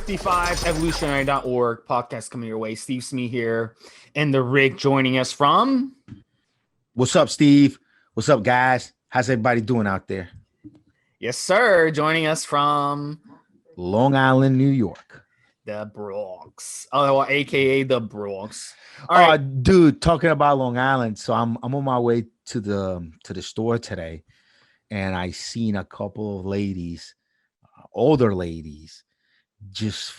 355 evolutionary.org podcast coming your way. Stevesmi here, and the Ric joining us from. What's up, Steve? What's up, guys? How's everybody doing out there? Yes, sir. Joining us from Long Island, New York. The Bronx. Oh, well, aka the Bronx. All right, dude, talking about Long Island. So I'm on my way to the store today, and I seen a couple of ladies, older ladies, just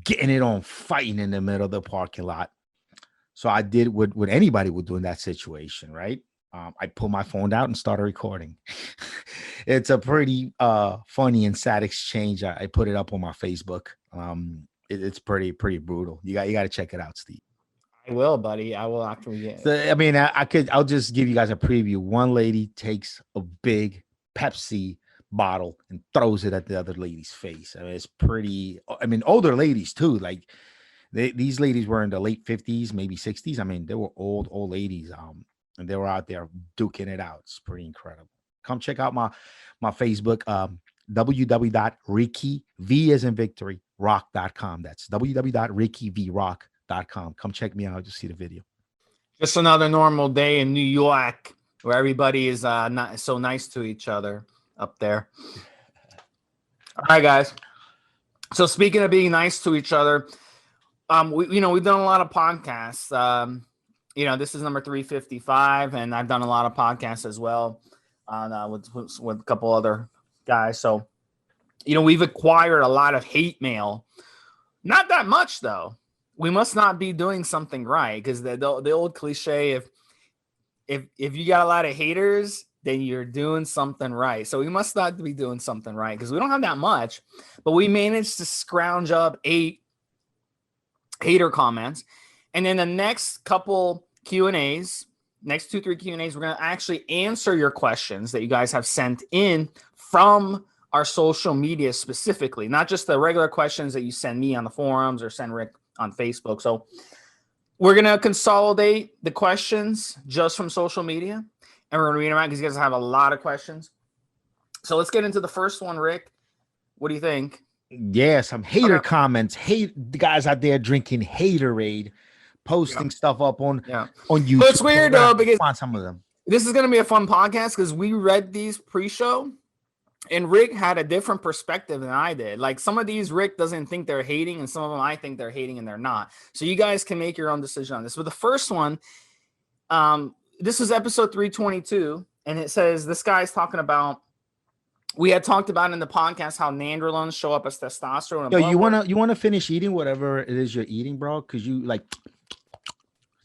getting it on, fighting in the middle of the parking lot. So I did what anybody would do in that situation, right? I pulled my phone out and started recording. It's a pretty funny and sad exchange. I put it up on my Facebook. It's pretty brutal. You got to check it out, Steve. I will, buddy. I will after we get. So, I mean, I'll just give you guys a preview. One lady takes a big Pepsi bottle and throws it at the other lady's face. I mean, it's pretty. I mean, older ladies too. Like these ladies were in the late 50s, maybe 60s. I mean, they were old ladies. And they were out there duking it out. It's pretty incredible. Come check out my Facebook, www.rickyv as in victory rock.com. That's www.rickyvrock.com. Come check me out to see the video. Just another normal day in New York where everybody is not so nice to each other up there. All right, guys. So speaking of being nice to each other, we've done a lot of podcasts. This is number 355, and I've done a lot of podcasts as well with a couple other guys. So, we've acquired a lot of hate mail. Not that much, though. We must not be doing something right, because the old cliche, if you got a lot of haters, then you're doing something right. So we must not be doing something right, because we don't have that much. But we managed to scrounge up 8 hater comments. And then the next couple Q&As, next 2-3 Q&As, we're going to actually answer your questions that you guys have sent in from our social media specifically, not just the regular questions that you send me on the forums or send Ric on Facebook. So we're going to consolidate the questions just from social media, and we're going to read them out because you guys have a lot of questions. So let's get into the first one, Ric. What do you think? Yeah, some hater comments. Hate the guys out there drinking haterade, posting stuff up on YouTube. But it's weird though, because some of them. This is going to be a fun podcast because we read these pre-show, and Ric had a different perspective than I did. Like some of these, Ric doesn't think they're hating, and some of them I think they're hating and they're not. So you guys can make your own decision on this. But the first one, this is episode 322, and it says this guy's talking about. We had talked about in the podcast how nandrolone show up as testosterone. Yo, you wanna finish eating whatever it is you're eating, bro? Because you like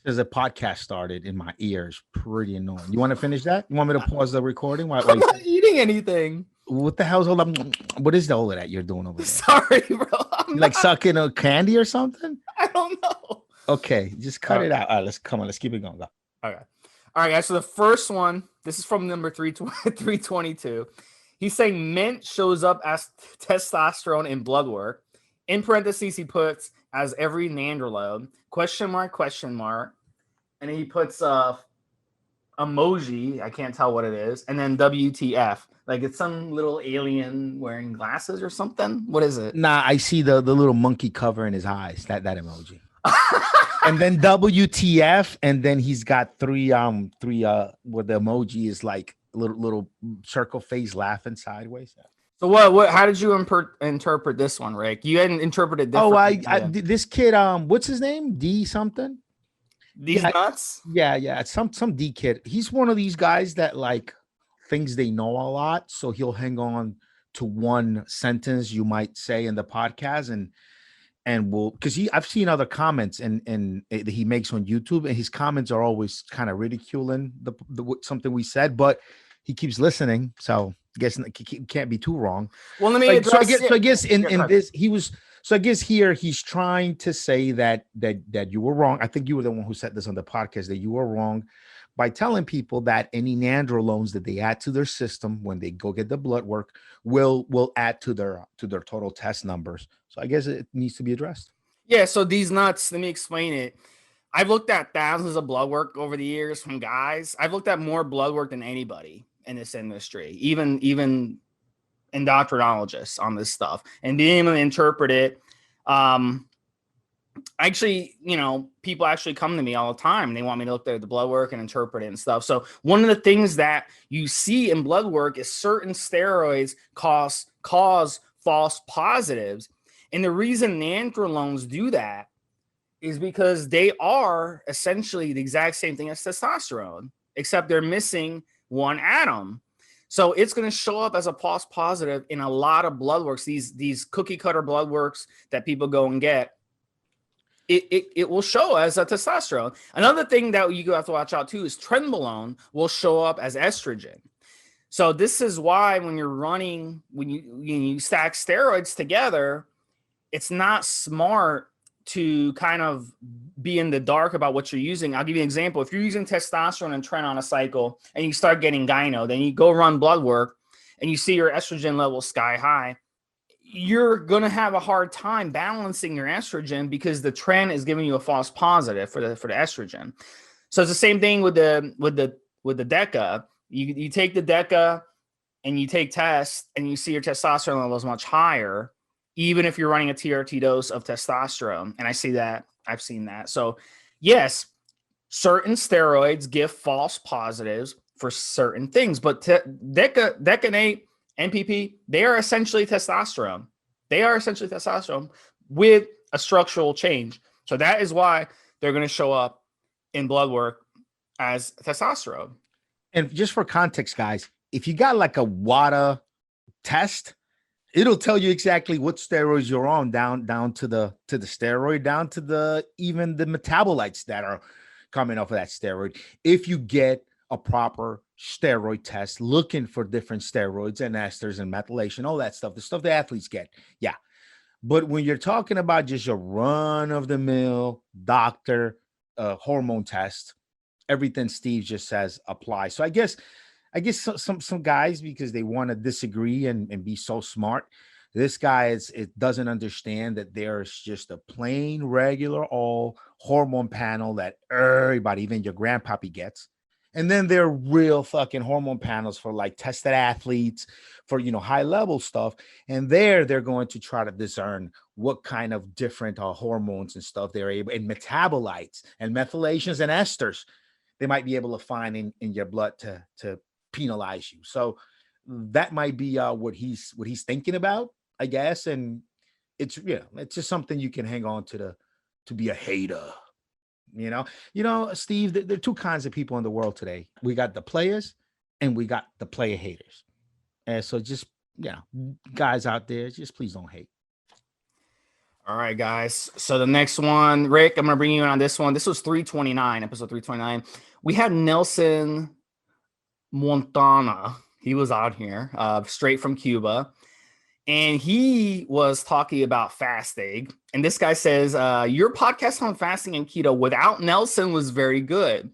there's a podcast started in my ears, pretty annoying. You want to finish that? You want me to pause the recording? While I'm not eating anything. What the hell's all that? What is all of that you're doing over there? Sorry, bro. Like sucking a candy or something? I don't know. Okay, just cut it out. All right, let's keep it going. Go. Okay. All right, guys. So the first one, this is from number 322. He's saying ment shows up as testosterone in blood work. In parentheses, he puts as every nandrolone, question mark. And he puts emoji. I can't tell what it is. And then WTF. Like it's some little alien wearing glasses or something. What is it? Nah, I see the little monkey covering his eyes. That emoji. And then WTF. And then he's got three where the emoji is like little circle face laughing sideways. So what how did you interpret this one, Ric? You hadn't interpreted differently. This kid, what's his name? D something? These nuts? Yeah. Some D kid. He's one of these guys that like thinks they know a lot, so he'll hang on to one sentence you might say in the podcast and will, because I've seen other comments and he makes on YouTube, and his comments are always kind of ridiculing the something we said, but he keeps listening, so I guess he can't be too wrong. Well, let me address, I guess in this he was. So I guess here he's trying to say that you were wrong. I think you were the one who said this on the podcast, that you were wrong by telling people that any nandrolones that they add to their system when they go get the blood work will add to their total test numbers. So I guess it needs to be addressed. Yeah. So these nuts, let me explain it. I've looked at thousands of blood work over the years from guys. I've looked at more blood work than anybody in this industry, even endocrinologists on this stuff, and being able to interpret it. Actually, people actually come to me all the time and they want me to look at the blood work and interpret it and stuff. So one of the things that you see in blood work is certain steroids cause false positives. And the reason nandrolones do that is because they are essentially the exact same thing as testosterone, except they're missing one atom. So it's going to show up as a false positive in a lot of blood works, these cookie cutter blood works that people go and get. It will show as a testosterone. Another thing that you have to watch out too is trenbolone will show up as estrogen. So this is why when you're running, when you stack steroids together, it's not smart to kind of be in the dark about what you're using. I'll give you an example. If you're using testosterone and tren on a cycle and you start getting gyno, then you go run blood work and you see your estrogen level sky high, you're going to have a hard time balancing your estrogen because the tren is giving you a false positive for the estrogen. So it's the same thing with the DECA. You take the DECA and you take test and you see your testosterone level is much higher, even if you're running a TRT dose of testosterone. And I see that. I've seen that. So yes, certain steroids give false positives for certain things, but decanate, NPP, they are essentially testosterone. They are essentially testosterone with a structural change. So that is why they're going to show up in blood work as testosterone. And just for context, guys, if you got like a WADA test, it'll tell you exactly what steroids you're on, down to the steroid, down to even the metabolites that are coming off of that steroid. If you get a proper steroid test, looking for different steroids and esters and methylation, all that stuff, the stuff the athletes get. Yeah. But when you're talking about just a run-of-the-mill doctor hormone test, everything Steve just says applies. So I guess some guys, because they want to disagree and be so smart, this guy doesn't understand that there's just a plain regular all hormone panel that everybody, even your grandpappy, gets. And then there are real fucking hormone panels for like tested athletes, for, high level stuff. And they're going to try to discern what kind of different hormones and stuff they're able, and metabolites and methylations and esters they might be able to find in your blood to penalize you. So that might be what he's thinking about, I guess. And it's just something you can hang on to be a hater. Steve, there are two kinds of people in the world today. We got the players and we got the player haters. And so just, guys out there, just please don't hate. All right, guys. So the next one, Rick, I'm going to bring you in on this one. This was 329, episode 329. We had Nelson Montana. He was out here, straight from Cuba. And he was talking about fasting. And this guy says, your podcast on fasting and keto without Nelson was very good.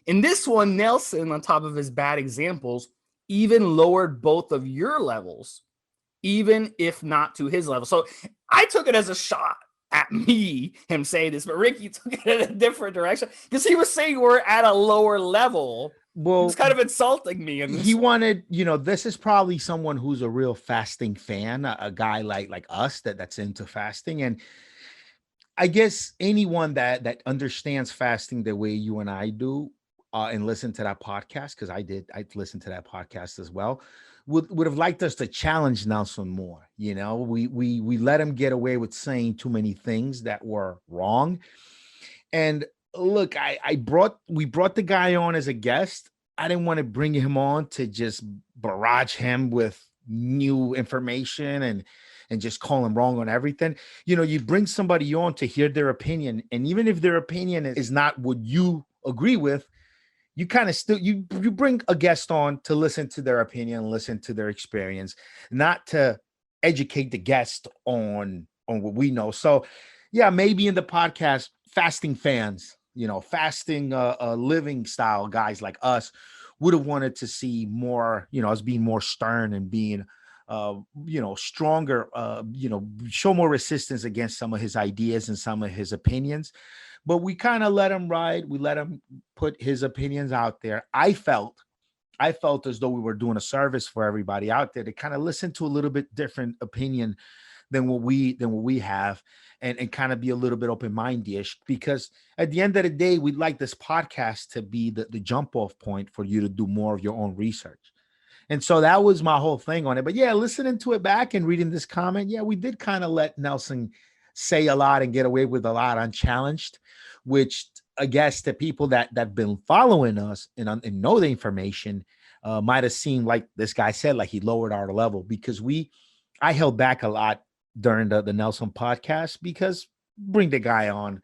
In this one, Nelson, on top of his bad examples, even lowered both of your levels, even if not to his level. So I took it as a shot at him saying this, but Rick, you took it in a different direction because he was saying we're at a lower level. Well, it's kind of insulting me. He wanted, this is probably someone who's a real fasting fan, a guy like us that's into fasting. And I guess anyone that understands fasting the way you and I do, and listen to that podcast, because I listened to that podcast as well, would have liked us to challenge Nelson more. We let him get away with saying too many things that were wrong. And look, we brought the guy on as a guest. I didn't want to bring him on to just barrage him with new information and just call him wrong on everything. You bring somebody on to hear their opinion. And even if their opinion is not what you agree with, you kind of still, you bring a guest on to listen to their opinion, listen to their experience, not to educate the guest on what we know. So yeah, maybe in the podcast, fasting fans, fasting living style guys like us would have wanted to see more, us being more stern and being stronger, show more resistance against some of his ideas and some of his opinions. But we kind of let him ride. We let him put his opinions out there. I felt as though we were doing a service for everybody out there to kind of listen to a little bit different opinion than what we have, and kind of be a little bit open-minded-ish, because at the end of the day, we'd like this podcast to be the jump off point for you to do more of your own research. And so that was my whole thing on it. But yeah, listening to it back and reading this comment, yeah, we did kind of let Nelson say a lot and get away with a lot unchallenged, which I guess the people that have been following us and know the information might have seemed like this guy said, like he lowered our level, because I held back a lot during the Nelson podcast, because bring the guy on.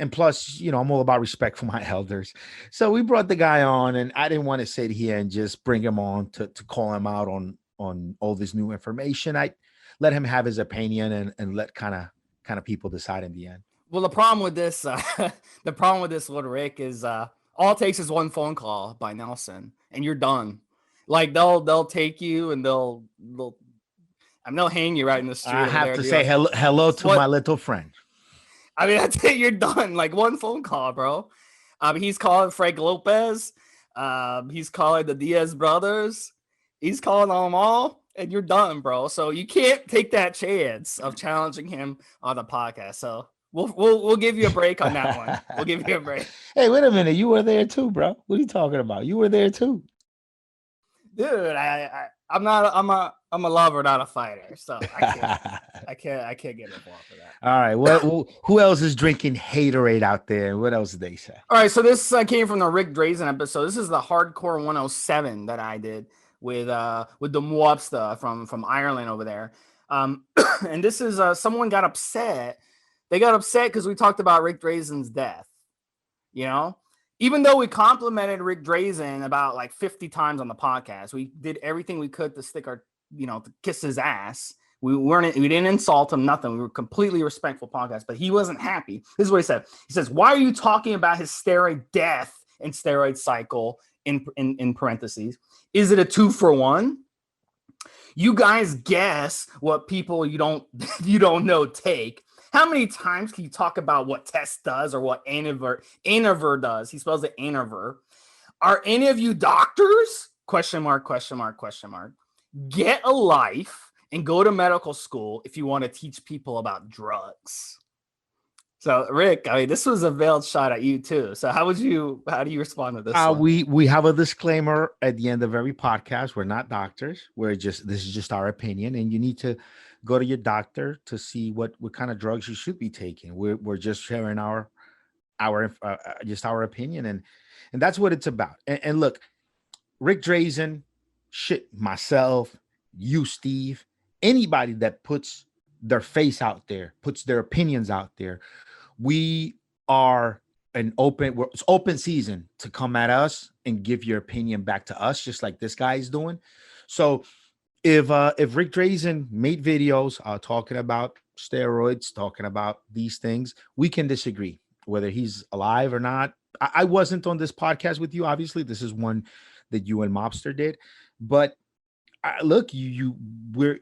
And plus, I'm all about respect for my elders. So we brought the guy on, and I didn't want to sit here and just bring him on to call him out on all this new information. I let him have his opinion and let kind of people decide in the end. Well, the problem with this, Lord Rick, is all it takes is one phone call by Nelson, and you're done. Like they'll take you and they'll hang you right in the street. I have to say hello to my little friend. I mean, that's it. You're done. Like one phone call, bro. He's calling Frank Lopez. He's calling the Diaz brothers. He's calling them all, and you're done, bro. So you can't take that chance of challenging him on the podcast. So we'll give you a break on that one. We'll give you a break. Hey, wait a minute. You were there too, bro. What are you talking about? You were there too, dude. I'm a lover, not a fighter, so I can't get involved with that. All right, well, who else is drinking haterade out there? What else did they say? All right, so this came from the Ric Drasin episode. This is the Hardcore 107 that I did with the Moabsta from Ireland over there. And this is someone got upset. They got upset because we talked about Ric Drasin's death. Even though we complimented Ric Drasin about like 50 times on the podcast, we did everything we could to stick our, to kiss his ass. We didn't insult him, nothing. We were completely respectful podcast, but he wasn't happy. This is what he said. He says, "Why are you talking about his steroid death and steroid cycle in parentheses? Is it a 2-for-1? You guys guess what people you don't know take. How many times can you talk about what Test does or what anavar does? He spells it anavar. Are any of you doctors? Question mark, question mark, question mark. Get a life and go to medical school if you want to teach people about drugs." So, Rick, I mean, this was a veiled shot at you too. So how do you respond to this? We have a disclaimer at the end of every podcast. We're not doctors. This is just our opinion, and you need to go to your doctor to see what kind of drugs you should be taking. We're just sharing our opinion, and that's what it's about. And look, Ric Drasin, myself, you, Steve, anybody that puts their face out there, puts their opinions out there, we are it's open season to come at us and give your opinion back to us, just like this guy is doing. So if Ric Drasin made videos talking about steroids, talking about these things, we can disagree whether he's alive or not. I wasn't on this podcast with you. Obviously, this is one that you and Mobster did. But look,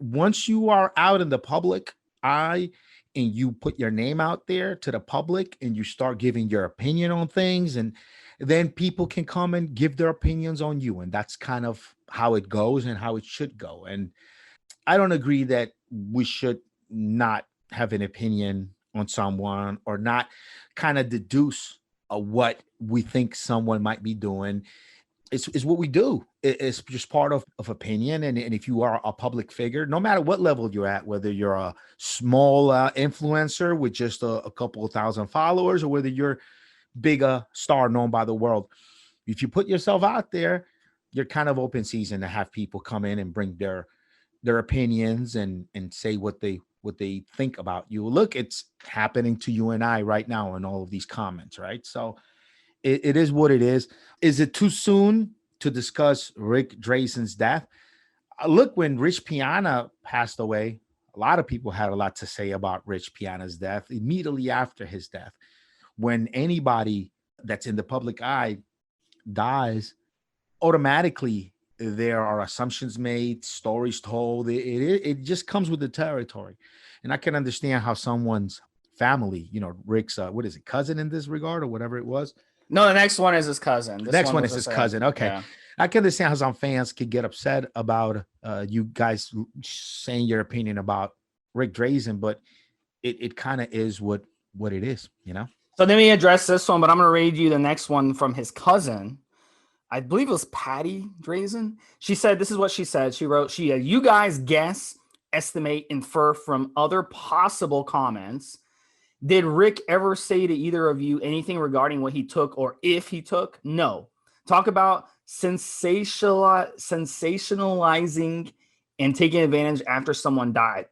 once you are out in the public eye and you put your name out there to the public and you start giving your opinion on things, and then people can come and give their opinions on you. And that's kind of how it goes and how it should go. And I don't agree that we should not have an opinion on someone or not kind of deduce what we think someone might be doing. It's what we do. It's just part of opinion. And if you are a public figure, no matter what level you're at, whether you're a small influencer with just a couple of thousand followers, or whether you're bigger star known by the world, if you put yourself out there, you're kind of open season to have people come in and bring their opinions and say what they think about you. Look, it's happening to you and I right now in all of these comments, right? So it is what it is. Is it too soon to discuss Ric Drasin's death? Look, when Rich Piana passed away, a lot of people had a lot to say about Rich Piana's death immediately after his death. When anybody that's in the public eye dies, automatically there are assumptions made, stories told. It just comes with the territory. And I can understand how someone's family, Rick's, what is it, cousin in this regard or whatever it was? No, the next one is his cousin. The next one is his cousin. Okay. Yeah. I can understand how some fans could get upset about you guys saying your opinion about Ric Drasin, but it kind of is what it is, you know. So let me address this one, but I'm going to read you the next one from his cousin. I believe it was Patty Drasin. She said, this is what she said. She wrote, you guys guess, estimate, infer from other possible comments. Did Rick ever say to either of you anything regarding what he took or if he took? No. Talk about sensationalizing and taking advantage after someone died.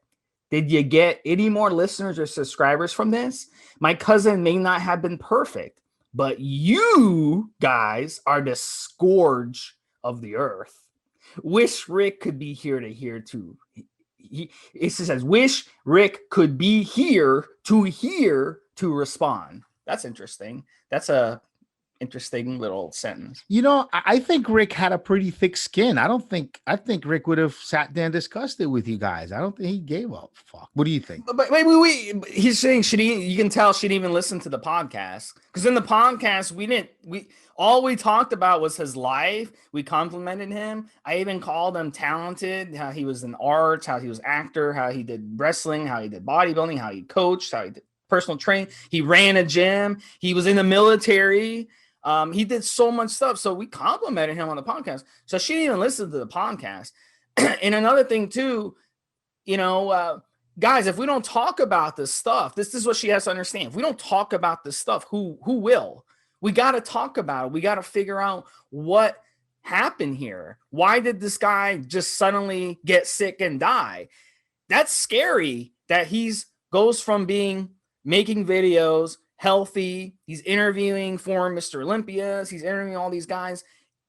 Did you get any more listeners or subscribers from this? My cousin may not have been perfect, but you guys are the scourge of the earth. Wish Rick could be here to hear too. It says, wish Rick could be here to respond. That's interesting. That's a interesting little sentence. You know, I think Rick had a pretty thick skin. I think Rick would have sat there and discussed it with you guys. I don't think he gave a fuck. What do you think? But maybe he's saying, you can tell she didn't even listen to the podcast, because in the podcast all we talked about was his life. We complimented him. I even called him talented, how he was in arts, how he was actor, how he did wrestling, how he did bodybuilding, how he coached, how he did personal training. He ran a gym. He was in the military. He did so much stuff. So we complimented him on the podcast. So she didn't even listen to the podcast. And another thing too, guys, if we don't talk about this stuff, this is what she has to understand. If we don't talk about this stuff, who will? We got to talk about it. We got to figure out what happened here. Why did this guy just suddenly get sick and die? That's scary that goes from making videos, healthy. He's interviewing former Mr. Olympias. He's interviewing all these guys.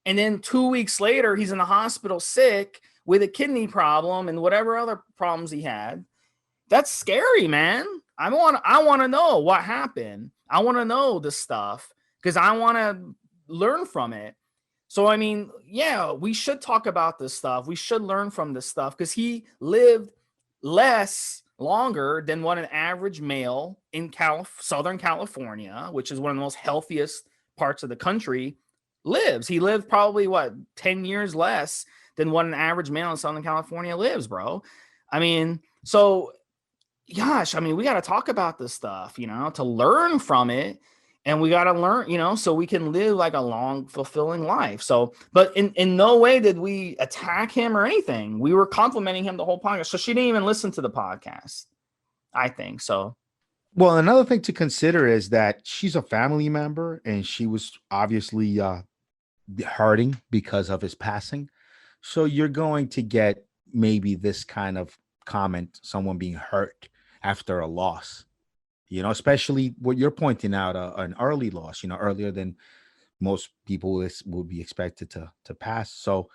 And then 2 weeks later, he's in the hospital sick with a kidney problem and whatever other problems he had. That's scary, man. I want to know what happened. I want to know this stuff because I want to learn from it. So, I mean, yeah, we should talk about this stuff. We should learn from this stuff because he lived longer than what an average male in Southern California, which is one of the most healthiest parts of the country, lives. He lived probably 10 years less than what an average male in Southern California lives, bro. I mean, so gosh, I mean, we got to talk about this stuff, to learn from it. And we got to learn, so we can live like a long, fulfilling life. So, but in no way did we attack him or anything. We were complimenting him the whole podcast. So she didn't even listen to the podcast, I think. So, well, another thing to consider is that she's a family member and she was obviously hurting because of his passing. So you're going to get maybe this kind of comment, someone being hurt after a loss. Especially what you're pointing out, an early loss, earlier than most people would be expected to pass. So,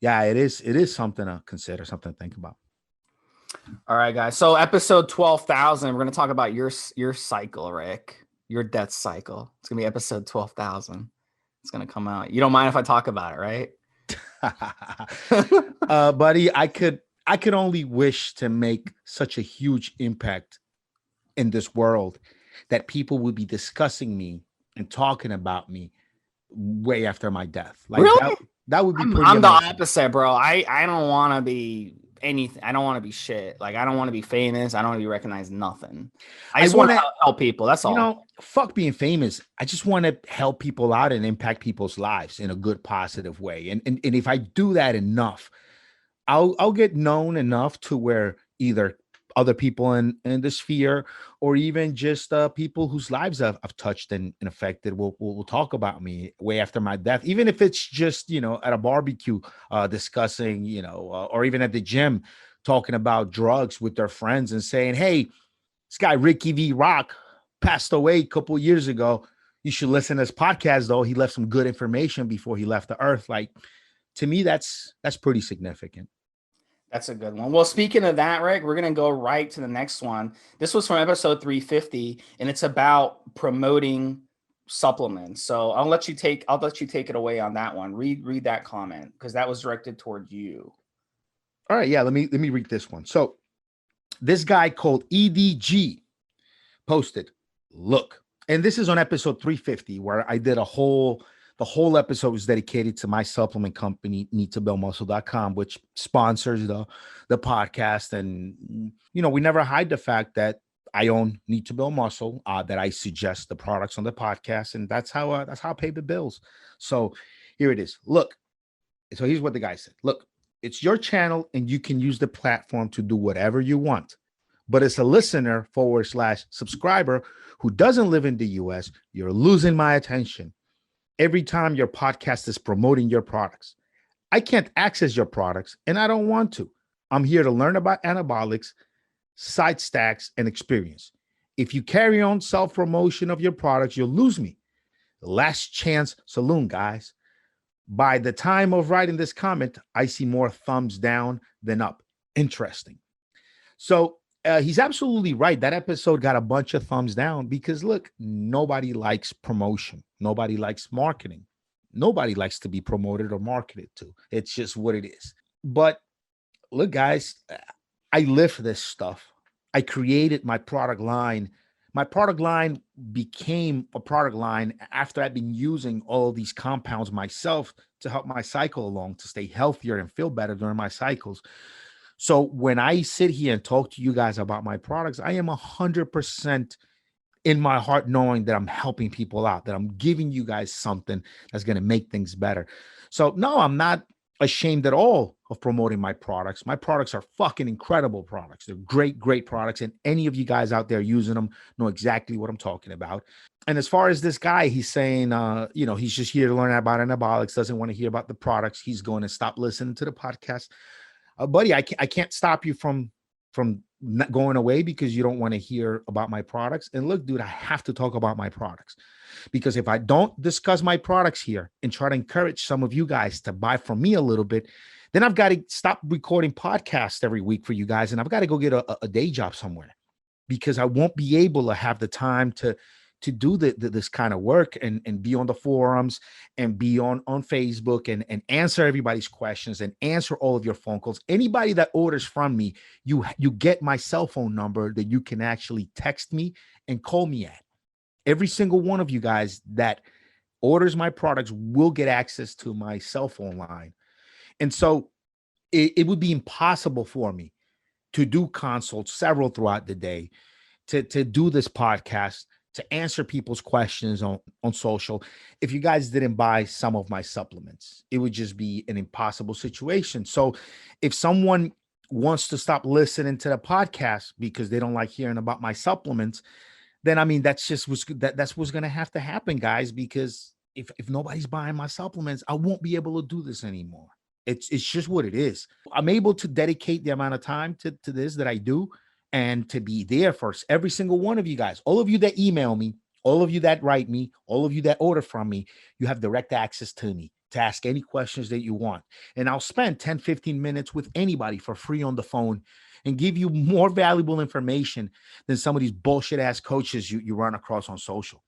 yeah, it is something to consider, something to think about. All right, guys. So episode 12,000, we're going to talk about your cycle, Rick, your death cycle. It's going to be episode 12,000. It's going to come out. You don't mind if I talk about it, right? Buddy, I could only wish to make such a huge impact in this world that people would be discussing me and talking about me way after my death. Like really? That would be pretty I'm amazing. the opposite, bro. I don't want to be anything. I don't want to be shit. Like, I don't want to be famous. I don't want to be recognized. Nothing. I just want to help people. That's all. Fuck being famous. I just want to help people out and impact people's lives in a good, positive way. And if I do that enough, I'll get known enough to where either other people in the sphere or even just people whose lives I've touched and affected will talk about me way after my death, even if it's just, at a barbecue discussing, or even at the gym talking about drugs with their friends and saying, hey, this guy Ricky V. Rock passed away a couple years ago. You should listen to this podcast, though. He left some good information before he left the earth. Like, to me, that's pretty significant. That's a good one. Well, speaking of that, Rick, we're going to go right to the next one. This was from episode 350, and it's about promoting supplements. So I'll let you take it away on that one. Read that comment because that was directed toward you. All right. Yeah. Let me read this one. So this guy called EDG posted, look, and this is on episode 350 where I did a whole The whole episode is dedicated to my supplement company, needtobuildmuscle.com, which sponsors the podcast. And, we never hide the fact that I own Need to Build Muscle, that I suggest the products on the podcast. And that's how I pay the bills. So here it is. Look, so here's what the guy said. Look, it's your channel and you can use the platform to do whatever you want. But as a listener / subscriber who doesn't live in the US, you're losing my attention every time your podcast is promoting your products. I can't access your products and I don't want to. I'm here to learn about anabolics, side stacks, and experience. If you carry on self-promotion of your products, you'll lose me. Last chance saloon, guys. By the time of writing this comment, I see more thumbs down than up. Interesting. So he's absolutely right. That episode got a bunch of thumbs down because, look, nobody likes promotion. Nobody likes marketing. Nobody likes to be promoted or marketed to. It's just what it is. But look, guys, I live for this stuff. I created my product line. My product line became a product line after I've been using all these compounds myself to help my cycle along, to stay healthier and feel better during my cycles. So when I sit here and talk to you guys about my products, I am 100% in my heart knowing that I'm helping people out, that I'm giving you guys something that's going to make things better. So no, I'm not ashamed at all of promoting my products. My products are fucking incredible products. They're great, great products. And any of you guys out there using them know exactly what I'm talking about. And as far as this guy, he's saying, he's just here to learn about anabolics, doesn't want to hear about the products. He's going to stop listening to the podcast. Buddy, I can't stop you from not going away because you don't want to hear about my products. And look, dude, I have to talk about my products because if I don't discuss my products here and try to encourage some of you guys to buy from me a little bit, then I've got to stop recording podcasts every week for you guys. And I've got to go get a day job somewhere because I won't be able to have the time to do this kind of work and be on the forums and be on Facebook and answer everybody's questions and answer all of your phone calls. Anybody that orders from me, you get my cell phone number that you can actually text me and call me at. Every single one of you guys that orders my products will get access to my cell phone line. And so it would be impossible for me to do consults several throughout the day, to do this podcast, to answer people's questions on social. If you guys didn't buy some of my supplements, it would just be an impossible situation. So if someone wants to stop listening to the podcast because they don't like hearing about my supplements, then I mean, that's what's going to have to happen, guys, because if nobody's buying my supplements, I won't be able to do this anymore. It's just what it is. I'm able to dedicate the amount of time to this that I do, and to be there for every single one of you guys, all of you that email me, all of you that write me, all of you that order from me, you have direct access to me to ask any questions that you want. And I'll spend 10, 15 minutes with anybody for free on the phone and give you more valuable information than some of these bullshit ass coaches you run across on social.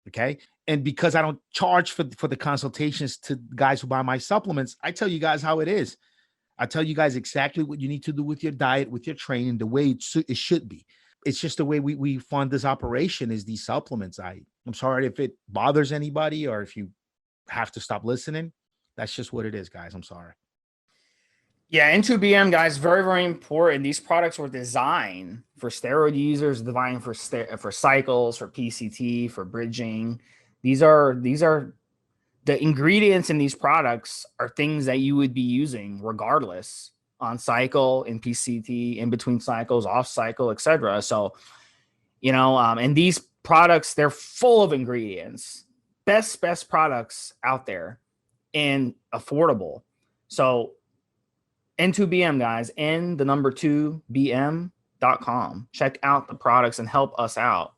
Okay. And because I don't charge for the consultations to guys who buy my supplements, I tell you guys how it is. I tell you guys exactly what you need to do with your diet, with your training, the way it should be. It's just the way we fund this operation is these supplements. I'm sorry if it bothers anybody or if you have to stop listening. That's just what it is, guys. I'm sorry. Yeah, N2BM, guys, very, very important. These products were designed for steroid users, designed for cycles, for PCT, for bridging. These are the ingredients in these products are things that you would be using regardless on cycle, in PCT, in between cycles, off cycle, etc. So, and these products, they're full of ingredients, best products out there and affordable. So N2BM, guys, N2BM.com. Check out the products and help us out.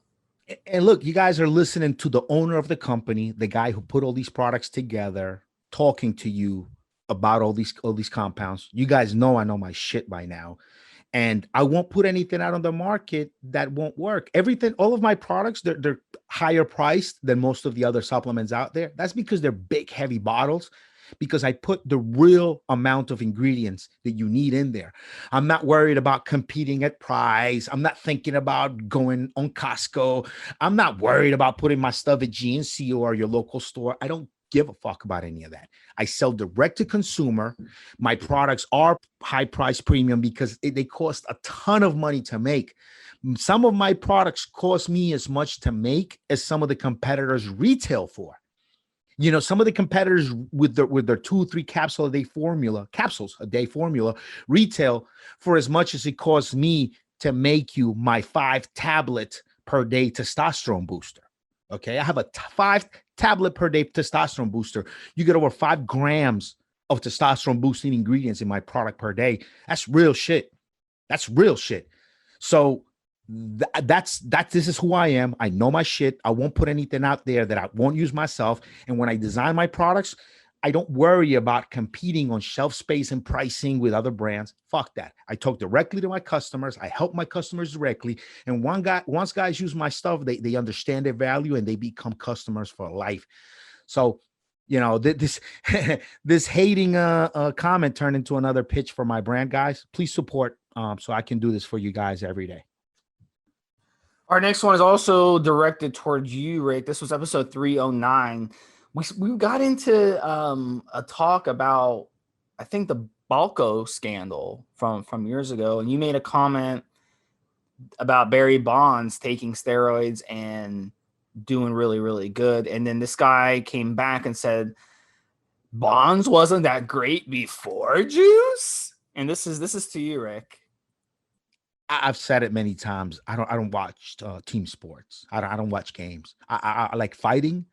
And look, you guys are listening to the owner of the company, the guy who put all these products together, talking to you about all these compounds. You guys know I know my shit by now. And I won't put anything out on the market that won't work. Everything, all of my products, they're higher priced than most of the other supplements out there. That's because they're big, heavy bottles, because I put the real amount of ingredients that you need in there. I'm not worried about competing at price. I'm not thinking about going on Costco. I'm not worried about putting my stuff at GNC or your local store. I don't give a fuck about any of that. I sell direct to consumer. My products are high price premium because they cost a ton of money to make. Some of my products cost me as much to make as some of the competitors retail for. You know, some of the competitors with their 2-3 capsules a day formula retail for as much as it costs me to make you my 5-tablet per day testosterone booster. Okay, I have a 5-tablet per day testosterone booster. You get over 5 grams of testosterone boosting ingredients in my product per day. That's real shit. That's real shit. So this is who I am. I know my shit. I won't put anything out there that I won't use myself. And when I design my products, I don't worry about competing on shelf space and pricing with other brands. Fuck that. I talk directly to my customers. I help my customers directly. And once guys use my stuff, they understand their value and they become customers for life. So, you know, this this hating comment turned into another pitch for my brand, guys. Please support so I can do this for you guys every day. Our next one is also directed towards you, Rick. This was episode 309. We got into a talk about, I think, the Balco scandal from years ago, and you made a comment about Barry Bonds taking steroids and doing really, really good. And then this guy came back and said, Bonds wasn't that great before juice. And this is to you, Rick. I've said it many times. I don't watch team sports. I don't watch games. I like fighting.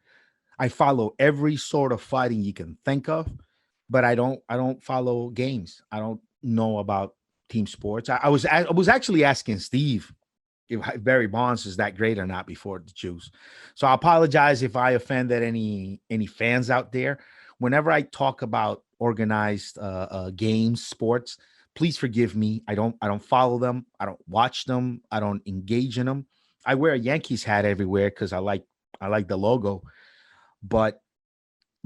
I follow every sort of fighting you can think of, but I don't follow games. I don't know about team sports. I was actually asking Steve if Barry Bonds is that great or not before the juice. So I apologize if I offended any fans out there. Whenever I talk about organized games, sports, please forgive me. I don't follow them. I don't watch them. I don't engage in them. I wear a Yankees hat everywhere because I like the logo. But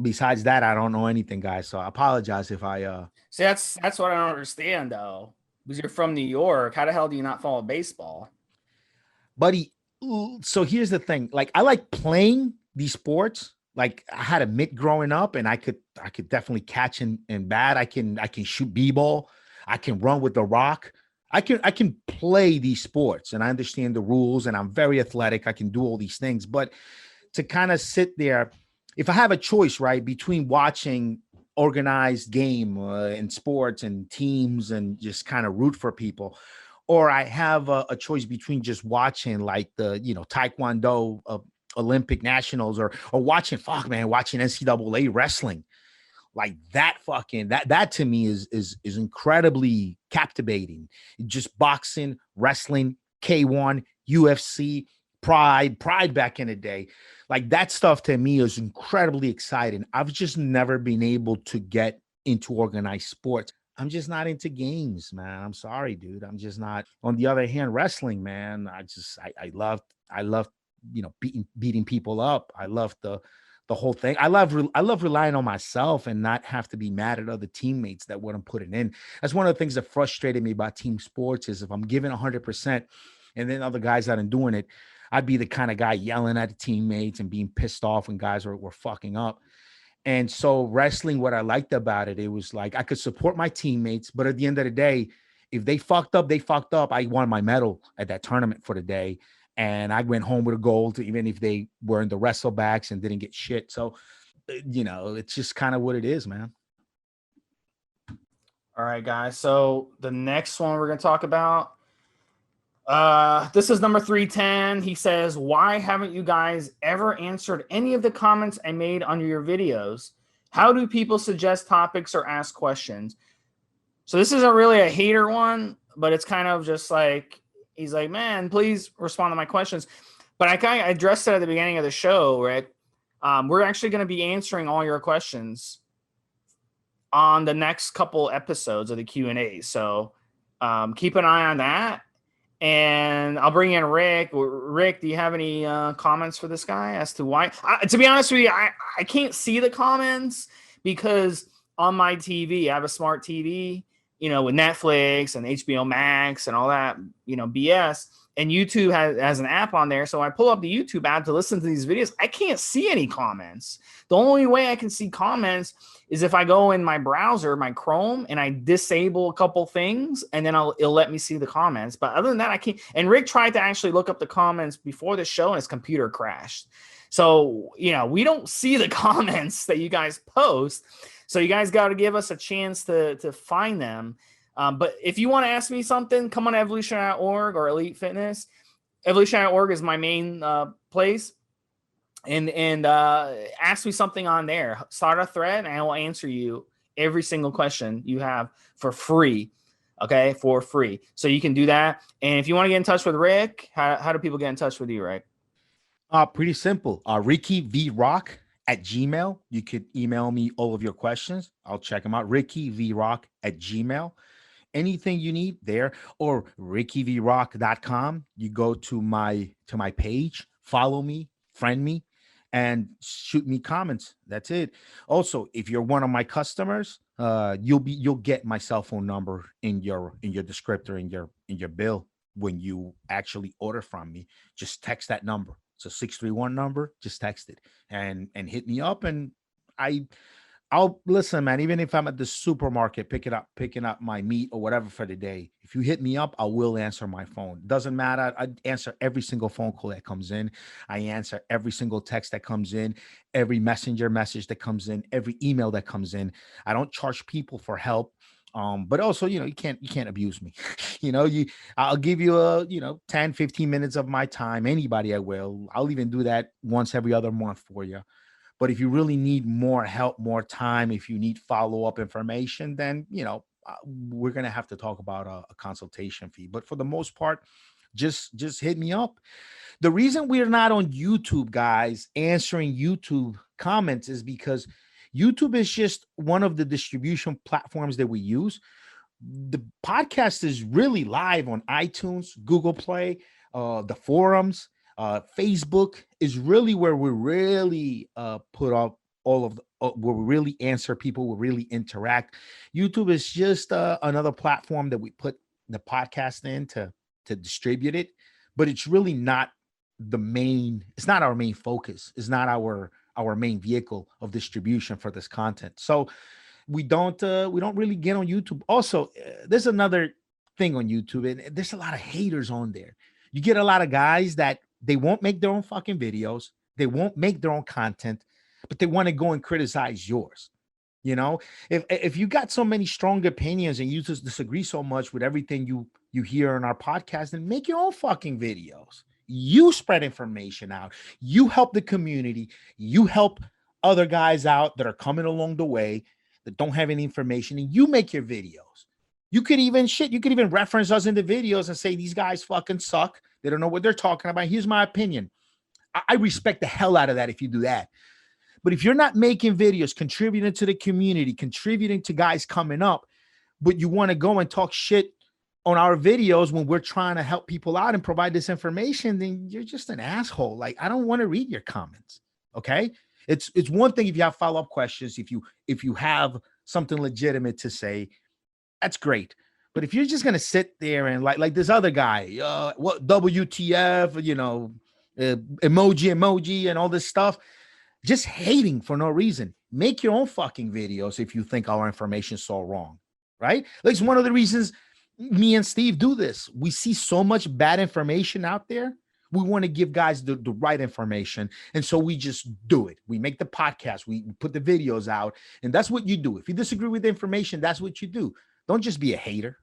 besides that, I don't know anything, guys. So I apologize if I See, that's what I don't understand though. Because you're from New York. How the hell do you not follow baseball? Buddy, so here's the thing. Like, I like playing these sports. Like, I had a mitt growing up, and I could definitely catch and bat. I can shoot b-ball. I can run with the rock. I can play these sports, and I understand the rules, and I'm very athletic. I can do all these things. But to kind of sit there, if I have a choice, right, between watching organized game in sports and teams and just kind of root for people, or I have a choice between just watching like the, Taekwondo Olympic nationals or watching NCAA wrestling, like that to me is incredibly captivating. Just boxing, wrestling, K1, UFC, Pride back in the day. Like, that stuff to me is incredibly exciting. I've just never been able to get into organized sports. I'm just not into games, man. I'm sorry, dude. I'm just not. On the other hand, wrestling, man, I love beating people up. I love the whole thing. I love relying on myself and not have to be mad at other teammates that what I'm putting in. That's one of the things that frustrated me about team sports is if I'm giving 100% and then other guys aren't doing it, I'd be the kind of guy yelling at the teammates and being pissed off when guys were fucking up. And so wrestling, what I liked about it, it was like I could support my teammates, but at the end of the day, if they fucked up, they fucked up. I won my medal at that tournament for the day. And I went home with a gold, even if they were in the wrestlebacks and didn't get shit. So, it's just kind of what it is, man. All right, guys. So the next one we're going to talk about, this is number 310. He says, why haven't you guys ever answered any of the comments I made under your videos? How do people suggest topics or ask questions? So this isn't really a hater one, but it's kind of just like, he's like, man, please respond to my questions. But I kind of addressed it at the beginning of the show, Rick. We're actually going to be answering all your questions on the next couple episodes of the Q&A. So keep an eye on that. And I'll bring in Rick. Rick, do you have any comments for this guy as to why? To be honest with you, I can't see the comments because on my TV, I have a smart TV, with Netflix and HBO Max and all that, BS. And YouTube has an app on there. So I pull up the YouTube app to listen to these videos. I can't see any comments. The only way I can see comments is if I go in my browser, my Chrome, and I disable a couple things, and then it'll let me see the comments. But other than that, I can't. And Rick tried to actually look up the comments before the show, and his computer crashed. So, we don't see the comments that you guys post. So you guys got to give us a chance to find them. But if you want to ask me something, come on evolution.org or Elite Fitness. Evolution.org is my main place. And ask me something on there. Start a thread, and I will answer you every single question you have for free. Okay, for free. So you can do that. And if you want to get in touch with Rick, how do people get in touch with you, Rick? Pretty simple. RickyVRock@gmail. You could email me all of your questions. I'll check them out. RickyVRock@gmail. Anything you need there, or rickyvrock.com. You go to my page, follow me, friend me, and shoot me comments. That's it. Also, if you're one of my customers, you'll get my cell phone number in your descriptor in your bill when you actually order from me. Just text that number. It's a 631 number. Just text it and hit me up, and I'll listen, man. Even if I'm at the supermarket picking up my meat or whatever for the day, if you hit me up, I will answer my phone. Doesn't matter. I answer every single phone call that comes in. I answer every single text that comes in, every messenger message that comes in, every email that comes in. I don't charge people for help. But also, you can't abuse me. I'll give you 10, 15 minutes of my time. Anybody I will. I'll even do that once every other month for you. But if you really need more help, more time, if you need follow-up information, then, we're going to have to talk about a consultation fee. But for the most part, just hit me up. The reason we're not on YouTube, guys, answering YouTube comments is because YouTube is just one of the distribution platforms that we use. The podcast is really live on iTunes, Google Play, the forums. Facebook is really where we really put up all of where we really answer people, we really interact. YouTube is just another platform that we put the podcast in to distribute it, but it's really not it's not our main focus. It's not our main vehicle of distribution for this content. So we don't really get on YouTube. Also, there's another thing on YouTube, and there's a lot of haters on there. You get a lot of guys that they won't make their own fucking videos. They won't make their own content, but they want to go and criticize yours. If you got so many strong opinions and you just disagree so much with everything you hear on our podcast, then make your own fucking videos. You spread information out. You help the community. You help other guys out that are coming along the way that don't have any information, and you make your videos. You could even reference us in the videos and say, these guys fucking suck. They don't know what they're talking about. Here's my opinion. I respect the hell out of that if you do that. But if you're not making videos, contributing to the community, contributing to guys coming up, but you want to go and talk shit on our videos when we're trying to help people out and provide this information, then you're just an asshole. Like, I don't want to read your comments. Okay. It's one thing if you have follow-up questions, if you have something legitimate to say, that's great. But if you're just gonna sit there and like this other guy, what WTF, emoji and all this stuff, just hating for no reason. Make your own fucking videos if you think our information is so wrong, right? Like, it's one of the reasons me and Steve do this. We see so much bad information out there. We want to give guys the right information. And so we just do it. We make the podcast, we put the videos out, and that's what you do. If you disagree with the information, that's what you do. Don't just be a hater.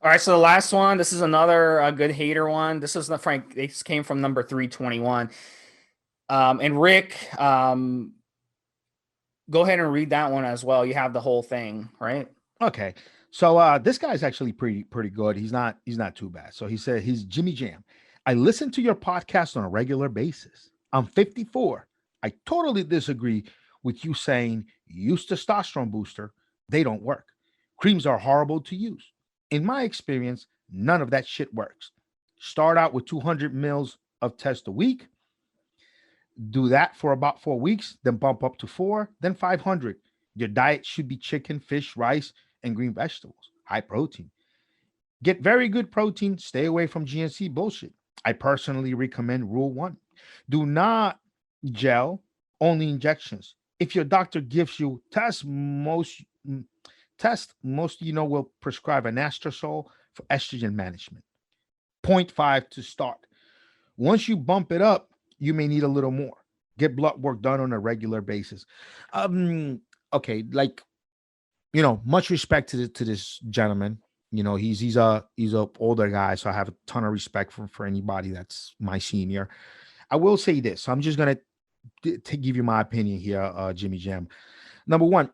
All right, so the last one, this is another good hater one. This is the Frank. This came from number 321. And Rick, go ahead and read that one as well. You have the whole thing, right? Okay. So this guy's actually pretty good. He's not too bad. So he said, he's Jimmy Jam. I listen to your podcast on a regular basis. I'm 54. I totally disagree with you saying use testosterone booster. They don't work. Creams are horrible to use. In my experience, none of that shit works. Start out with 200 mils of test a week. Do that for about 4 weeks, then bump up to 4, then 500. Your diet should be chicken, fish, rice, and green vegetables, high protein. Get very good protein. Stay away from GNC bullshit. I personally recommend rule one: do not gel, only injections. If your doctor gives you test, most will prescribe an anastrozole for estrogen management. Point 0.5 to start. Once you bump it up, you may need a little more. Get blood work done on a regular basis. Um, okay, like much respect to this gentleman. He's a older guy, so I have a ton of respect for anybody that's my senior. I will say this. So I'm just gonna to give you my opinion here, Jimmy Jam. Number one,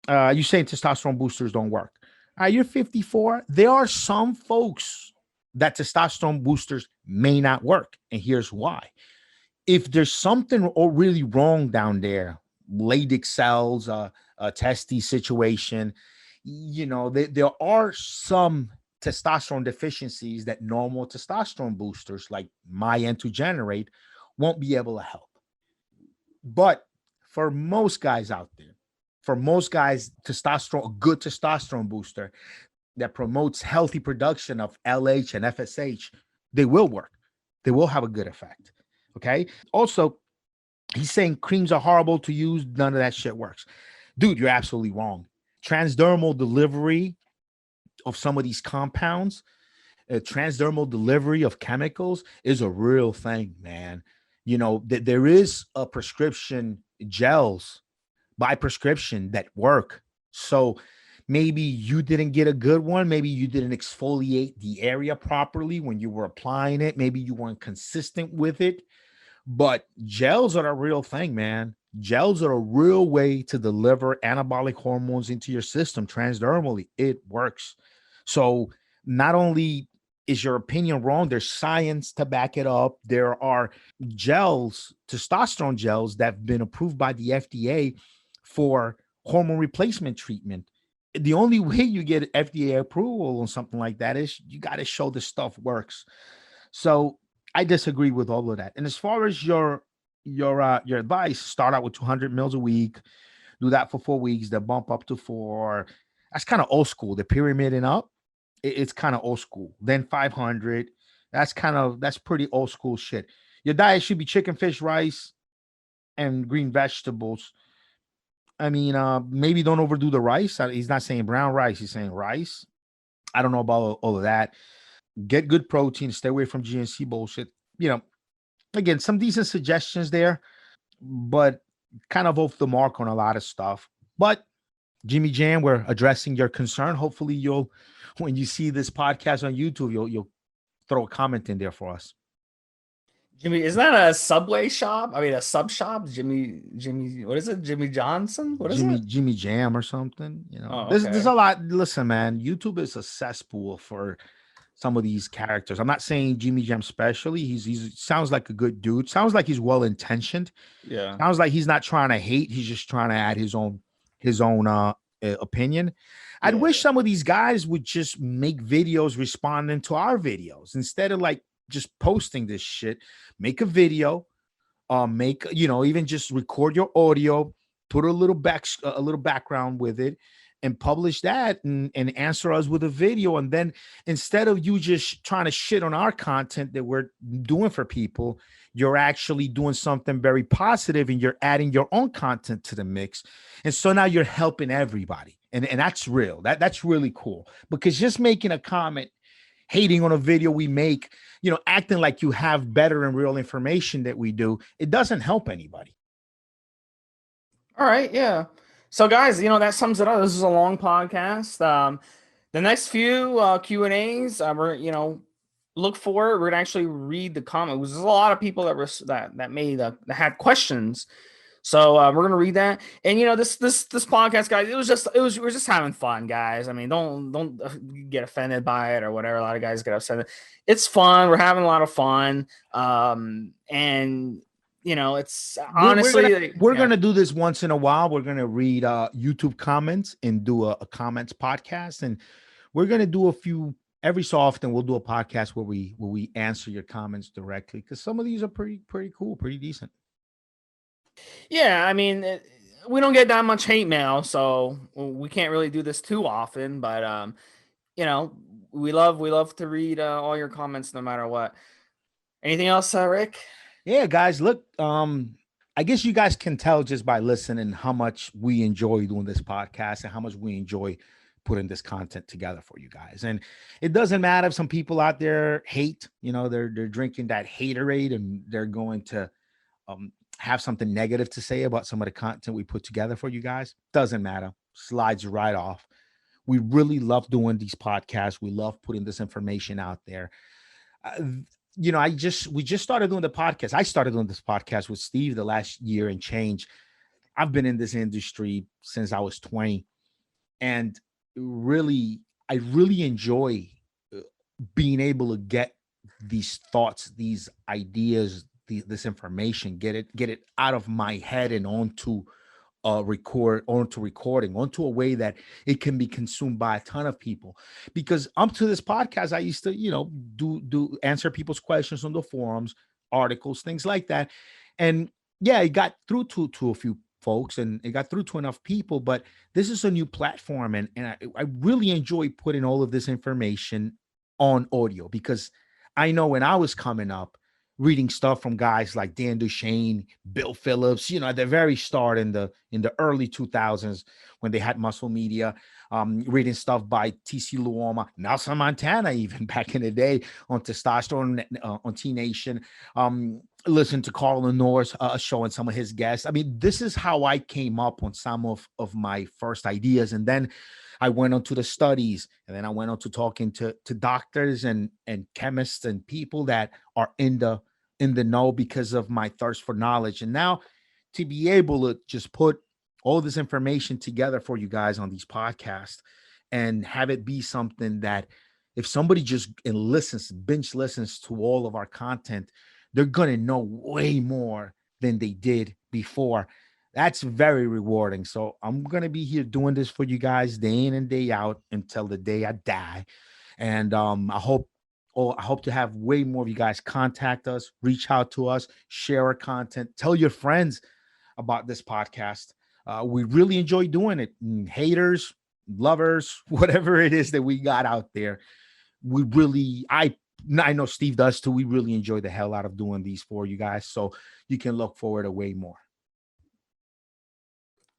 you saying testosterone boosters don't work. All right, you're 54. There are some folks that testosterone boosters may not work, and here's why. If there's something really wrong down there, Leydig cells, a testy situation, there are some testosterone deficiencies that normal testosterone boosters like my N2 Generate won't be able to help. But for most guys out there, testosterone, a good testosterone booster that promotes healthy production of LH and FSH, they will work. They will have a good effect. Okay. Also, he's saying creams are horrible to use. None of that shit works. Dude, you're absolutely wrong. Transdermal delivery of some of these compounds, transdermal delivery of chemicals is a real thing, man. There is a prescription gels by prescription that work. So maybe you didn't get a good one. Maybe you didn't exfoliate the area properly when you were applying it. Maybe you weren't consistent with it. But gels are a real thing, man. Gels are a real way to deliver anabolic hormones into your system transdermally. It works. So not only is your opinion wrong, there's science to back it up. There are gels, testosterone gels, that have been approved by the FDA for hormone replacement treatment. The only way you get FDA approval on something like that is you got to show the stuff works. So I disagree with all of that. And as far as your advice, start out with 200 mils a week, do that for 4 weeks, then bump up to 4. That's kind of old school. The pyramiding up, it's kind of old school. Then 500. That's pretty old school shit. Your diet should be chicken, fish, rice, and green vegetables. I mean, maybe don't overdo the rice. He's not saying brown rice. He's saying rice. I don't know about all of that. Get good protein. Stay away from GNC bullshit. Again, some decent suggestions there, but kind of off the mark on a lot of stuff. But Jimmy Jam, we're addressing your concern. Hopefully when you see this podcast on YouTube, you'll throw a comment in there for us. Jimmy, isn't that a Subway shop? I mean, a sub shop? Jimmy, what is it? Jimmy Johnson? What is it? Jimmy Jam or something. Oh, there's okay. a lot. Listen, man, YouTube is a cesspool for some of these characters. I'm not saying Jimmy Jam specially. He's sounds like a good dude. Sounds like he's well intentioned. Yeah. Sounds like he's not trying to hate. He's just trying to add his own opinion. I'd wish some of these guys would just make videos responding to our videos instead of like just posting this shit. Make a video, even just record your audio, put a little background with it, and publish that and answer us with a video. And then instead of you just trying to shit on our content that we're doing for people, you're actually doing something very positive and you're adding your own content to the mix. And so now you're helping everybody. And that's real. That's really cool, because just making a comment, hating on a video we make, acting like you have better and real information that we do, it doesn't help anybody. All right. Yeah. So guys, that sums it up. This is a long podcast. The next few Q&As, we're, look for it. We're gonna actually read the comments. There's a lot of people that had questions. So we're gonna read that. And this podcast, guys, we're just having fun, guys. I mean, don't get offended by it or whatever. A lot of guys get upset. It's fun. We're having a lot of fun. And it's honestly we're gonna do this once in a while. We're gonna read YouTube comments and do a comments podcast, and we're gonna do a few every so often. We'll do a podcast where we answer your comments directly, because some of these are pretty cool, pretty decent. Yeah, I mean, we don't get that much hate mail, so we can't really do this too often. But you know, we love to read all your comments, no matter what. Anything else, Rick? Yeah, guys, look, I guess you guys can tell just by listening how much we enjoy doing this podcast and how much we enjoy putting this content together for you guys. And it doesn't matter if some people out there hate, they're drinking that haterade and they're going to have something negative to say about some of the content we put together for you guys. Doesn't matter. Slides right off. We really love doing these podcasts. We love putting this information out there. We just started doing the podcast. I started doing this podcast with Steve the last year and change. I've been in this industry since I was 20, and I really enjoy being able to get these thoughts, these ideas, this information, get it out of my head and onto recording, onto a way that it can be consumed by a ton of people. Because up to this podcast, I used to, do answer people's questions on the forums, articles, things like that. And yeah, it got through to a few folks and it got through to enough people, but this is a new platform. And I really enjoy putting all of this information on audio, because I know when I was coming up, reading stuff from guys like Dan Duchesne, Bill Phillips, at the very start in the early 2000s when they had Muscle Media, reading stuff by TC Luoma, Nelson Montana, even back in the day on Testosterone, on T Nation, listen to Carl Lenore's show and some of his guests. I mean, this is how I came up on some of my first ideas. And then I went on to the studies, and then I went on to talking to doctors and chemists and people that are in the know because of my thirst for knowledge. And now to be able to just put all this information together for you guys on these podcasts and have it be something that if somebody just binge listens to all of our content, they're going to know way more than they did before. That's very rewarding. So I'm going to be here doing this for you guys day in and day out until the day I die. And I hope to have way more of you guys contact us, reach out to us, share our content, tell your friends about this podcast. We really enjoy doing it. And haters, lovers, whatever it is that we got out there, I know Steve does too. We really enjoy the hell out of doing these for you guys. So you can look forward to way more.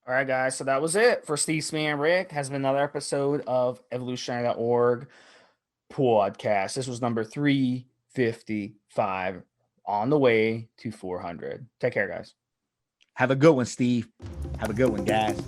All right, guys. So that was it for Stevesmi and Rick. Has been another episode of evolutionary.org podcast. This was number 355, on the way to 400. Take care, guys. Have a good one, Steve. Have a good one, guys.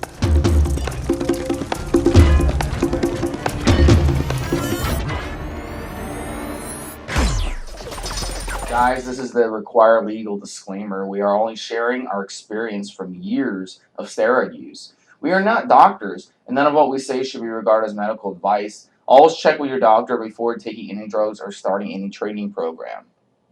Guys, this is the required legal disclaimer. We are only sharing our experience from years of steroid use. We are not doctors, and none of what we say should be regarded as medical advice. Always check with your doctor before taking any drugs or starting any training program.